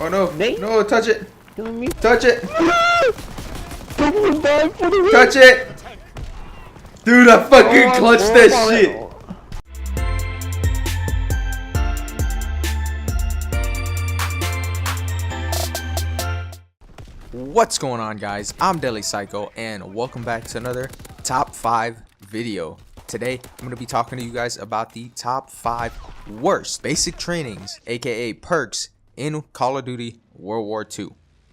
Oh no. Nate? No, touch it. Killing me. Touch it. Someone died for the Touch it. Dude, I fucking clutched that shit. What's going on, guys? I'm DeadlyPsyko and welcome back to another top 5 video. Today I'm going to be talking to you guys about the top 5 worst basic trainings, aka perks, in Call of Duty World War II.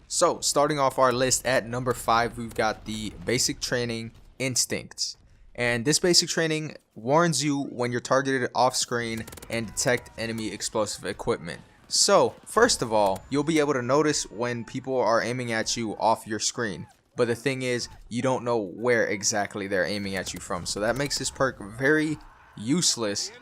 So starting off our list at number 5, we've got the basic training Instincts. And this basic training warns you when you're targeted off screen and detect enemy explosive equipment. So first of all, you'll be able to notice when people are aiming at you off your screen, but the thing is, you don't know where exactly they're aiming at you from, so that makes this perk very useless,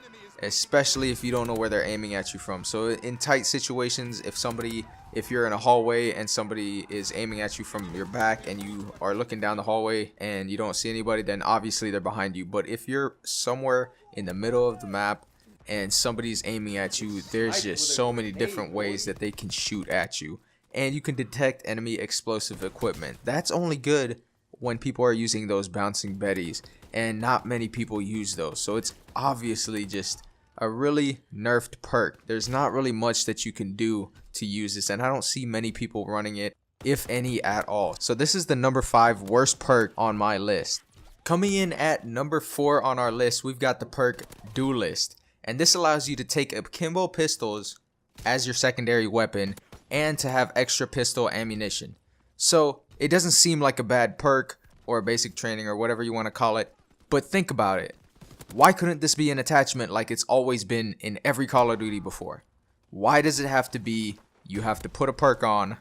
especially if you don't know where they're aiming at you from. So in tight situations, if you're in a hallway and somebody is aiming at you from your back and you are looking down the hallway and you don't see anybody, then obviously they're behind you. But if you're somewhere in the middle of the map and somebody's aiming at you, there's just so many different ways that they can shoot at you, and you can detect enemy explosive equipment. That's only good when people are using those bouncing betties, and not many people use those, so it's obviously just a really nerfed perk. There's not really much that you can do to use this, and I don't see many people running it, if any at all. So this is the number 5 worst perk on my list. Coming in at number 4 on our list, we've got the perk Duelist. And this allows you to take akimbo pistols as your secondary weapon and to have extra pistol ammunition. So it doesn't seem like a bad perk or a basic training or whatever you want to call it, but think about it. Why couldn't this be an attachment like it's always been in every Call of Duty before? Why does it have to be you have to put a perk on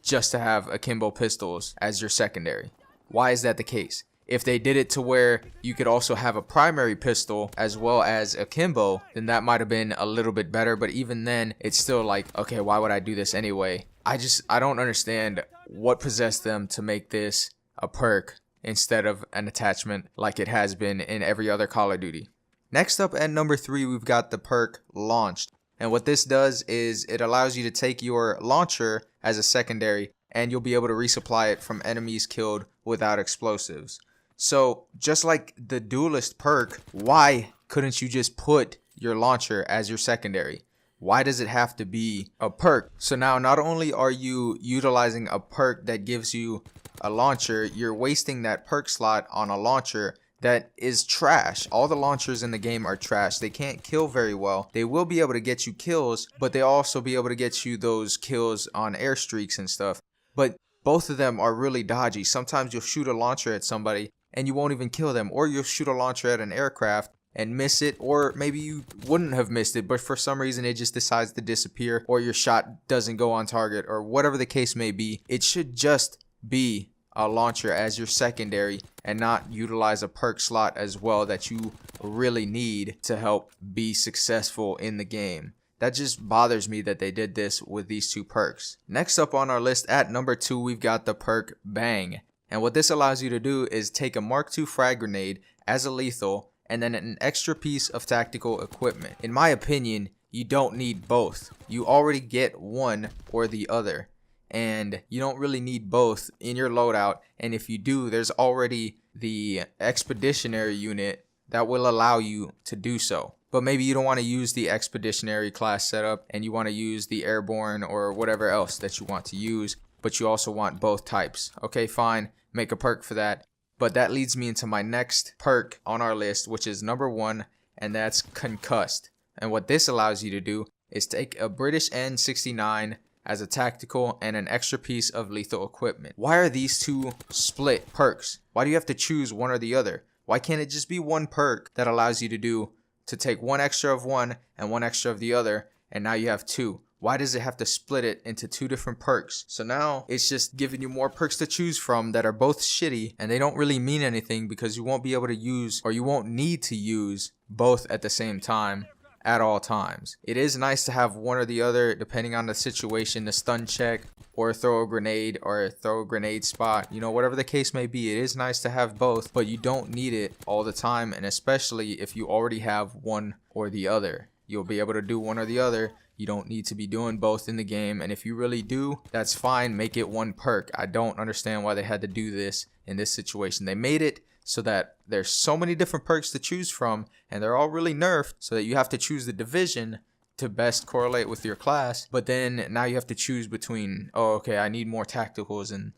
just to have akimbo pistols as your secondary? Why is that the case? If they did it to where you could also have a primary pistol as well as akimbo, then that might have been a little bit better. But even then, it's still like, okay, why would I do this anyway? I don't understand what possessed them to make this a perk instead of an attachment like it has been in every other Call of Duty. Next up at number 3, we've got the perk Launched. And what this does is it allows you to take your launcher as a secondary, and you'll be able to resupply it from enemies killed without explosives. So just like the Duelist perk, why couldn't you just put your launcher as your secondary? Why does it have to be a perk? So now not only are you utilizing a perk that gives you a launcher, you're wasting that perk slot on a launcher that is trash. All the launchers in the game are trash. They can't kill very well. They will be able to get you kills, but they'll also be able to get you those kills on airstreaks and stuff. But both of them are really dodgy. Sometimes you'll shoot a launcher at somebody and you won't even kill them, or you'll shoot a launcher at an aircraft and miss it, or maybe you wouldn't have missed it, but for some reason it just decides to disappear, or your shot doesn't go on target, or whatever the case may be. It should just be a launcher as your secondary and not utilize a perk slot as well that you really need to help be successful in the game. That just bothers me that they did this with these 2 perks. Next up on our list at number 2, we've got the perk Bang. And what this allows you to do is take a Mark II frag grenade as a lethal and then an extra piece of tactical equipment. In my opinion, you don't need both. You already get one or the other, and you don't really need both in your loadout. And if you do, there's already the expeditionary unit that will allow you to do so. But maybe you don't want to use the expeditionary class setup and you want to use the airborne or whatever else that you want to use, but you also want both types. Okay, fine, make a perk for that. But that leads me into my next perk on our list, which is number 1, and that's Concussed. And what this allows you to do is take a British N69 as a tactical and an extra piece of lethal equipment. Why are these 2 split perks? Why do you have to choose one or the other? Why can't it just be one perk that allows you to take 1 extra of one and 1 extra of the other, and now you have 2? Why does it have to split it into 2 different perks? So now it's just giving you more perks to choose from that are both shitty, and they don't really mean anything because you won't be able to use, or you won't need to use, both at the same time at all times. It is nice to have one or the other depending on the situation, the stun check, or throw a grenade, or throw a grenade spot, you know, whatever the case may be. It is nice to have both, but you don't need it all the time, and especially if you already have one or the other. you'll be able to do one or the other. You don't need to be doing both in the game, and if you really do, that's fine. Make it one perk. I don't understand why they had to do this in this situation. They made it so that there's so many different perks to choose from, and they're all really nerfed, so that you have to choose the division to best correlate with your class. But then now you have to choose between, oh, okay, I need more tacticals and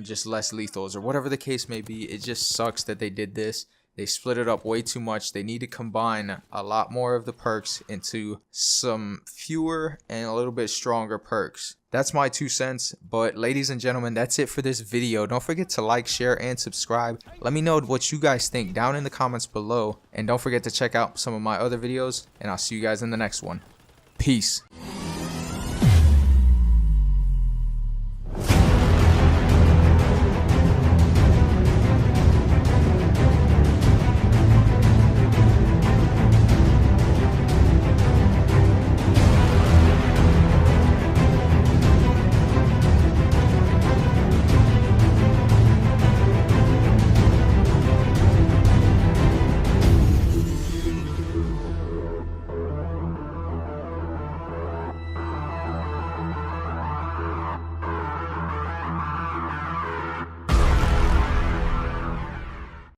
just less lethals, or whatever the case may be. It just sucks that they did this. They split it up way too much. They need to combine a lot more of the perks into some fewer and a little bit stronger perks. That's my 2 cents. But ladies and gentlemen, that's it for this video. Don't forget to like, share, and subscribe. Let me know what you guys think down in the comments below. And don't forget to check out some of my other videos. And I'll see you guys in the next one. Peace.